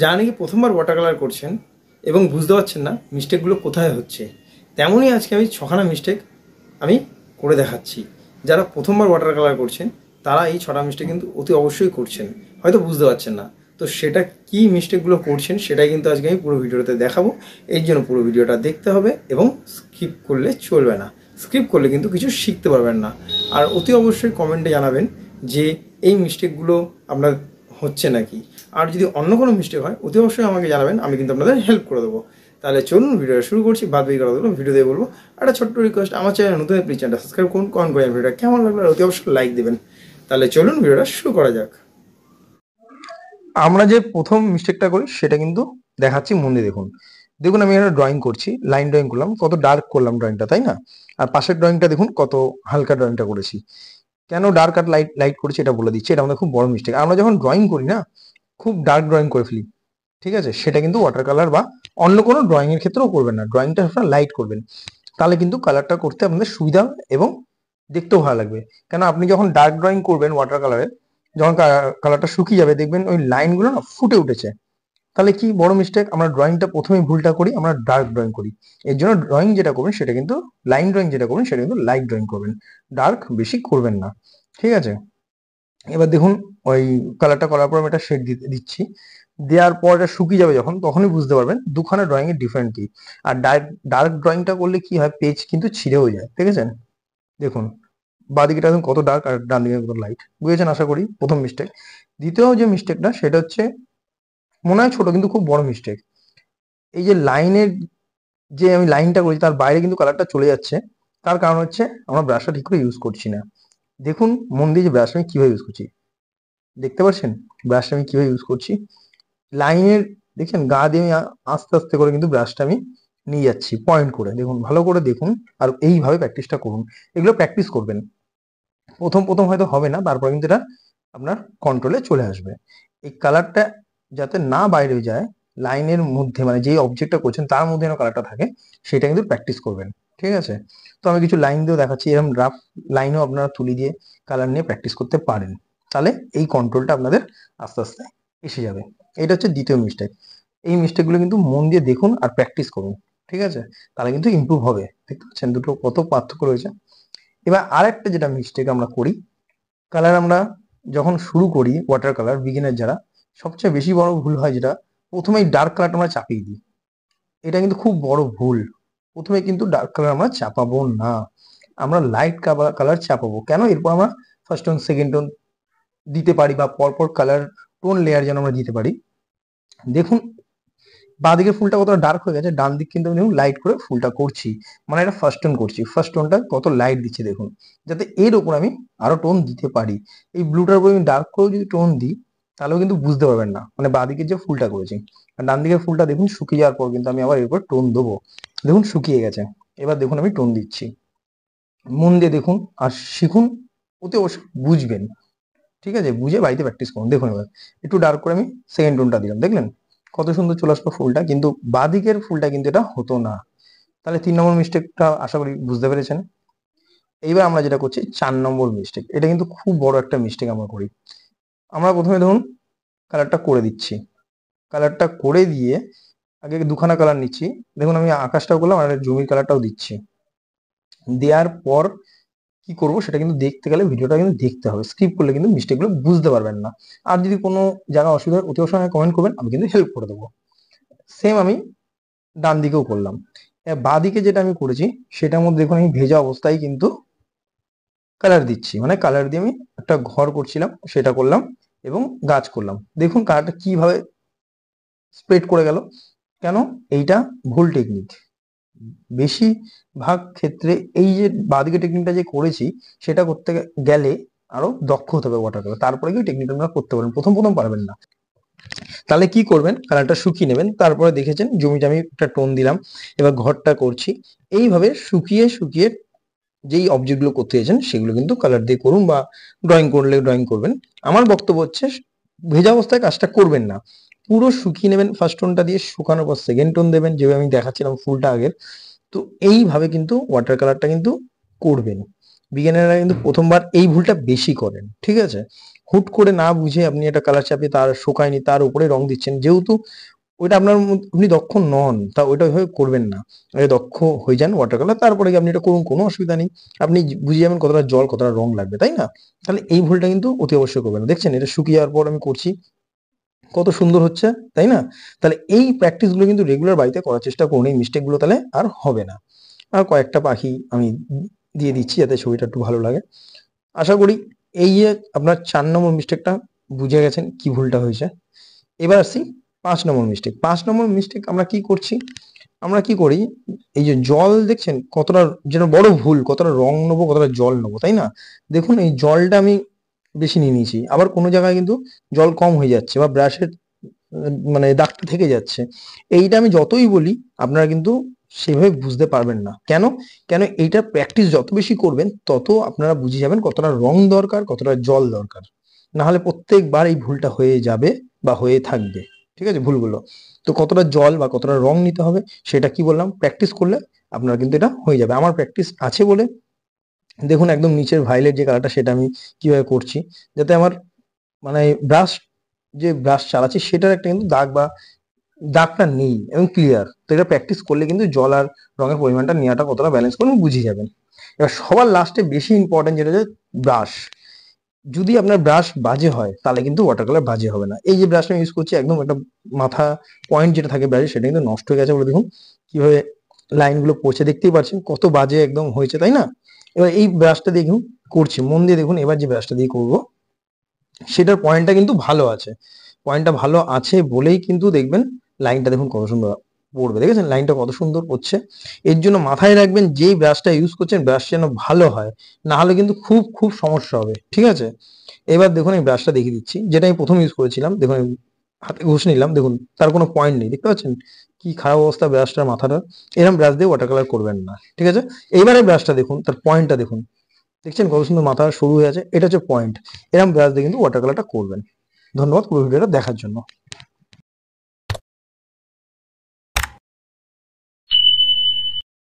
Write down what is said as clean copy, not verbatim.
যারা নাকি প্রথমবার ওয়াটার কালার করছেন এবং বুঝতে পারছেন না মিস্টেকগুলো কোথায় হচ্ছে, তেমনই আজকে আমি 6খানা মিস্টেক আমি করে দেখাচ্ছি। যারা প্রথমবার ওয়াটার কালার করছেন তারা এই 6টা মিস্টেক কিন্তু অতি অবশ্যই করছেন, হয়তো বুঝতে পারছেন না। তো সেটা কি মিস্টেকগুলো করছেন সেটাই কিন্তু আজকে আমি পুরো ভিডিওতে দেখাবো। এর জন্য পুরো ভিডিওটা দেখতে হবে এবং স্কিপ করলে চলবে না। স্কিপ করলে কিন্তু কিছু শিখতে পারবেন না। আর অতি অবশ্যই কমেন্টে জানাবেন যে এই মিস্টেকগুলো আপনার হচ্ছে নাকি। আর যদি অন্য কোনো মিস্টেক হয় অতি অবশ্যই আমাকে জানাবেন, আমি কিন্তু আপনাদের হেল্প করে দেবো। তাহলে চলুন ভিডিওটা শুরু করছি। বাদ বাকি কথা ভিডিও দিয়ে বলবো। একটা ছোট্ট রিকোয়েস্ট, আমার চ্যানেল নতুন প্লিজ চ্যানেলটা সাবস্ক্রাইব করুন, কমেন্ট করেন ভিডিওটা কেমন লাগলো, আর অতি অবশ্যই লাইক দেবেন। তাহলে চলুন ভিডিওটা শুরু করা যাক। আমরা যে প্রথম মিস্টেকটা করি সেটা কিন্তু দেখাচ্ছি, মন দিয়ে দেখুন। দেখুন আমি একটা ড্রয়িং করছি, লাইন ড্রয়িং করলাম, কত ডার্ক করলাম ড্রয়িংটা, তাই না? আর পাশের ড্রয়িংটা দেখুন কত হালকা ড্রয়িংটা করেছি। কেন ডার্ক আর লাইট লাইট করেছি এটা বলে দিচ্ছি। এটা আমাদের খুব বড় মিস্টেক। আমরা যখন ড্রয়িং করি না, খুব ডার্ক ড্রয়িং করে ফেলি, ঠিক আছে? সেটা কিন্তু ওয়াটার কালার বা অন্য কোনো ড্রয়িং এর ক্ষেত্রেও করবেন না। ড্রয়িংটা আপনারা লাইট করবেন, তাহলে কিন্তু কালারটা করতে আপনাদের সুবিধা হবে এবং দেখতেও ভালো লাগবে। কেন আপনি যখন ডার্ক ড্রয়িং করবেন ওয়াটার কালারে, যখন কালারটা শুকিয়ে যাবে দেখবেন ওই লাইনগুলো না ফুটে উঠেছে। তাহলে কি বড় মিস্টেক, আমরা ড্রয়িংটা প্রথমেই ভুলটা করি, আমরা ডার্ক ড্রয়িং করি। এর জন্য ড্রয়িং যেটা করবেন সেটা কিন্তু লাইন ড্রয়িং যেটা করবেন সেটা কিন্তু লাইট ড্রয়িং করবেন, ডার্ক বেশি করবেন না, ঠিক আছে? এবার দেখুন ওই কালারটা করার পর আমি একটা শেড দিচ্ছি। দেওয়ার পর এটা শুকিয়ে যাবে যখন, তখনই বুঝতে পারবেন দুখানা ড্রয়িং এর ডিফারেন্ট কি। আর ডার্ক ড্রয়িংটা করলে কি হয়, পেজ কিন্তু ছিঁড়েও যায়, ঠিক আছে? দেখুন বাঁদিকেটা দেখুন কত ডার্ক আর ডান দিকে কত লাইট। বুঝেছেন আশা করি প্রথম মিস্টেক। দ্বিতীয় যে মিস্টেকটা সেটা হচ্ছে, মনে হয় ছোট কিন্তু খুব বড় মিস্টেক। এই যে লাইনের যে আমি লাইনটা করেছি তার বাইরে কিন্তু কালারটা চলে যাচ্ছে। তার কারণ হচ্ছে আমরা ব্রাশটা ঠিক করে ইউজ করছি না। দেখুন মন দিয়ে যে ব্রাশ আমি কিভাবে ইউজ করছি, দেখতে পাচ্ছেন ব্রাশটা আমি কিভাবে ইউজ করছি। লাইনের দেখছেন গা দিয়ে আমি আস্তে আস্তে করে কিন্তু ব্রাশটা আমি নিয়ে যাচ্ছি পয়েন্ট করে। দেখুন ভালো করে দেখুন, আর এইভাবে প্র্যাকটিসটা করুন। এগুলো প্র্যাকটিস করবেন, প্রথম প্রথম হয়তো হবে না, তারপর কিন্তু এটা আপনার কন্ট্রোলে চলে আসবে। এই কালারটা যাতে না বাইরে যায় লাইনের মধ্যে, মানে যেই অবজেক্টটা করছেন তার মধ্যে যেন কালারটা থাকে, সেটা কিন্তু প্র্যাকটিস করবেন, ঠিক আছে? তো আমি কিছু লাইন দিয়েও দেখাচ্ছি, এরকম রাফ লাইনও আপনারা তুলি দিয়ে কালার নিয়ে প্র্যাকটিস করতে পারেন। তাহলে এই কন্ট্রোলটা আপনাদের আস্তে আস্তে এসে যাবে। এটা হচ্ছে দ্বিতীয় মিস্টেক। এই মিস্টেকগুলো কিন্তু মন দিয়ে দেখুন আর প্র্যাকটিস করুন, ঠিক আছে? তাহলে কিন্তু ইমপ্রুভ হবে। দেখতে পাচ্ছেন দুটো কত পার্থক্য রয়েছে। এবার আরেকটা যেটা মিস্টেক আমরা করি, কালার আমরা যখন শুরু করি ওয়াটার কালার, বিগিনার যারা, সবচেয়ে বেশি বড় ভুল হয় যেটা, প্রথমেই ডার্ক কালারটা আমরা চাপিয়ে দিই। এটা কিন্তু খুব বড় ভুল। প্রথমে কিন্তু ডার্ক কালার আমরা চাপাবো না, আমরা লাইট কালার চাপাবো। কেন? এরপর আমরা ফার্স্ট টোন সেকেন্ড টোন দিতে পারি, বা পরপর কালার টোন লেয়ার যেন আমরা দিতে পারি। দেখুন বাঁ দিকের ফুলটা কতটা ডার্ক হয়ে গেছে, ডান দিক কিন্তু আমি দেখুন লাইট করে ফুলটা করছি, মানে এটা ফার্স্ট টোন করছি। ফার্স্ট টোনটা কত লাইট দিচ্ছে দেখুন, যাতে এর উপর আমি আরো টোন দিতে পারি। এই ব্লুটার উপর আমি ডার্ক করে যদি টোন দিই তাহলেও কিন্তু বুঝতে পারবেন না, মানে বাঁ দিকের যে ফুলটা করেছি। আর ডান দিকের ফুলটা দেখুন শুকিয়ে যাওয়ার পর কিন্তু আমি আবার এর উপর টোন দেবো। দেখুন শুকিয়ে গেছে, এবার দেখুন আমি টোন দিচ্ছি। মন দিয়ে দেখুন আর শিখুন, ওতে অবশ্যই বুঝবেন, ঠিক আছে? বুঝে বাড়িতে প্র্যাকটিস করুন। দেখুন এবার একটু ডার্ক করে আমি সেকেন্ড টোনটা দিলাম, দেখলেন কত সুন্দর চলে আসলো ফুলটা। কিন্তু বাঁদিকের ফুলটা কিন্তু এটা হতো না। তাহলে 3 নম্বর মিস্টেকটা আশা করি বুঝতে পেরেছেন। এইবার আমরা যেটা করছি 4 নম্বর মিস্টেক, এটা কিন্তু খুব বড় একটা মিস্টেক আমরা করি। আমরা প্রথমে ধরুন কালারটা করে দিচ্ছি, কালারটা করে দিয়ে আগে দুখানা কালার নিচ্ছি। দেখুন আমি আকাশটাও করলাম আর জমির কালারটাও দিচ্ছি। দেওয়ার পর কি করব সেটা কিন্তু দেখতে গেলে ভিডিওটা কিন্তু দেখতে হবে, স্কিপ করলে কিন্তু মিস্টেকগুলো বুঝতে পারবেন না। আর যদি কোনো জায়গায় অসুবিধা হয় অতি অবশ্যই কমেন্ট করবেন, আমি কিন্তু হেল্প করে দেবো। সেম আমি ডান দিকেও করলাম। বাঁ দিকে যেটা আমি করেছি সেটার মধ্যে দেখুন আমি ভেজা অবস্থায় কিন্তু কালার দিচ্ছি, মানে কালার দিয়ে আমি একটা ঘর করছিলাম সেটা করলাম এবং গাছ করলাম। দেখুন কালারটা কিভাবে স্প্রেড করে গেল। কেন? এইটা ভুল টেকনিক। বেশিরভাগ ক্ষেত্রে এই যে বাঁদিকে টেকনিকটা যে করেছি সেটা করতে গেলে আরো দক্ষ হতে হবে ওয়াটার কালার, তারপরে কি টেকনিকটা আপনারা করতে পারেন, প্রথম প্রথম পারবেন না। তাহলে কি করবেন, কালারটা শুকিয়ে নেবেন। তারপরে দেখেছেন জমিটা আমি একটা টোন দিলাম, এবার ঘরটা করছি। এইভাবে শুকিয়ে শুকিয়ে যেই অবজেক্ট গুলো করতে চাইছেন সেগুলো কিন্তু কালার দিয়ে করুন, বা ড্রয়িং করলে ড্রয়িং করবেন। আমার বক্তব্য হচ্ছে ভেজা অবস্থায় কাজটা করবেন না, পুরো শুকিয়ে নেবেন। ফার্স্ট টোনটা দিয়ে শুকানোর পর সেকেন্ড টোন দেবেন, যেভাবে আমি দেখাচ্ছিলাম ফুলটা আগের। তো এইভাবে কিন্তু ওয়াটার কালারটা কিন্তু করবেন। বিজ্ঞানীরা কিন্তু প্রথমবার এই ভুলটা বেশি করেন, ঠিক আছে? হুট করে না বুঝে আপনি একটা কালার চাপিয়ে তার শুকায়নি তার উপরে রং দিচ্ছেন, যেহেতু ওইটা আপনার আপনি দক্ষ নন, তা ওইটা ওইভাবে করবেন না। আগে দক্ষ হয়ে যান ওয়াটার কালার, তারপরে গিয়ে আপনি এটা করুন, কোনো অসুবিধা নেই। আপনি বুঝে যাবেন কতটা জল কতটা রং লাগবে, তাই না? তাহলে এই ভুলটা কিন্তু অতি অবশ্যই করবেন না। দেখছেন এটা শুকিয়ে যাওয়ার পর আমি করছি, কত সুন্দর হচ্ছে, তাই না? তাহলে এই প্র্যাকটিস গুলো কিন্তু রেগুলার বাড়িতে করার চেষ্টা করুন, এই মিস্টেক গুলো তাহলে আর হবে না। আর কয়েকটা পাখি আমি দিয়ে দিচ্ছি যাতে ছবিটা একটু ভালো লাগে। আশা করি এই যে আপনার 4 নম্বর মিস্টেকটা বুঝে গেছেন কি ভুলটা হয়েছে। এবার আসছি 5 নম্বর মিস্টেক। 5 নম্বর মিস্টেক আমরা কি করছি? আমরা কি করি, এই যে জল দেখছেন কতটা যেন বড় ভুল, কতটা রং নেবো কতটা জল নেবো, তাই না? দেখুন এই জলটা আমি বেশি নিয়ে নিয়েছি, আবার কোনো জায়গায় কিন্তু জল কম হয়ে যাচ্ছে বা ব্রাশের মানে দাগটা থেকে যাচ্ছে। এইটা আমি যতই বলি আপনারা কিন্তু সেভাবে বুঝতে পারবেন না। কেন? কেন এইটা প্র্যাকটিস যত বেশি করবেন তত আপনারা বুঝে যাবেন কতটা রং দরকার কতটা জল দরকার। না হলে প্রত্যেকবার এই ভুলটা হয়ে যাবে বা হয়ে থাকবে। ঠিক আছে ভুলগুলো। তো কতটা জল বা কতটা রং নিতে হবে সেটা কি বললাম, প্র্যাকটিস করলে আপনার কিন্তু এটা হয়ে যাবে। আমার প্র্যাকটিস আছে বলে দেখুন একদম নিচের ভাইলেট যে কালারটা সেটা আমি কিভাবে করছি, যাতে আমার মানে ব্রাশ যে ব্রাশ চালাচ্ছি সেটার একটা কিন্তু দাগ বা দাগটা নেই এবং ক্লিয়ার। তো এটা প্র্যাকটিস করলে কিন্তু জল আর রঙের পরিমাণটা নেওয়াটা কতটা ব্যালেন্স করবেন বুঝে যাবেন। এবার সবার লাস্টে বেশি ইম্পর্টেন্ট যেটা হচ্ছে ব্রাশ। যদি আপনার ব্রাশ বাজে হয় তাহলে কিন্তু ওয়াটার কালার বাজে হবে না। এই যে ব্রাশটা আমি ইউজ করছি একদম একটা মাথা পয়েন্ট যেটা থাকে ব্রাশে সেটা কিন্তু নষ্ট হয়ে গেছে বলে দেখুন কিভাবে লাইনগুলো পড়ছে, দেখতেই পাচ্ছেন কত বাজে একদম হয়েছে, তাই না? এবার এই ব্রাশটা দেখুন করছি মন দিয়ে দেখুন, এবার যে ব্রাশটা দিয়ে করবো সেটার পয়েন্টটা কিন্তু ভালো আছে। পয়েন্টটা ভালো আছে বলেই কিন্তু দেখবেন লাইনটা দেখুন কত সুন্দর পড়বে, দেখেছেন লাইনটা কত সুন্দর পড়ছে। এর জন্য মাথায় রাখবেন যেই ব্রাশটা ইউজ করছেন ব্রাশ যেন ভালো হয়, না হলে কিন্তু খুব খুব সমস্যা হবে। ঠিক আছে, এবার দেখুন এই ব্রাশটা দেখিয়ে দিচ্ছি যেটা আমি প্রথম ইউজ করেছিলাম। দেখুন আমি হাতে ঘষে নিলাম, দেখুন তার কোনো পয়েন্ট নেই, দেখতে পাচ্ছেন কি খারাপ অবস্থা ব্রাশটার মাথাটা। এরকম ব্রাশ দিয়ে ওয়াটার কালার করবেন না, ঠিক আছে? এইবারে ব্রাশটা দেখুন তার পয়েন্টটা দেখুন, দেখছেন কত সুন্দর মাথা সরু হয়ে আছে, এটা হচ্ছে পয়েন্ট। এরকম ব্রাশ দিয়ে কিন্তু ওয়াটার কালারটা করবেন। ধন্যবাদ পুরো ভিডিওটা দেখার জন্য।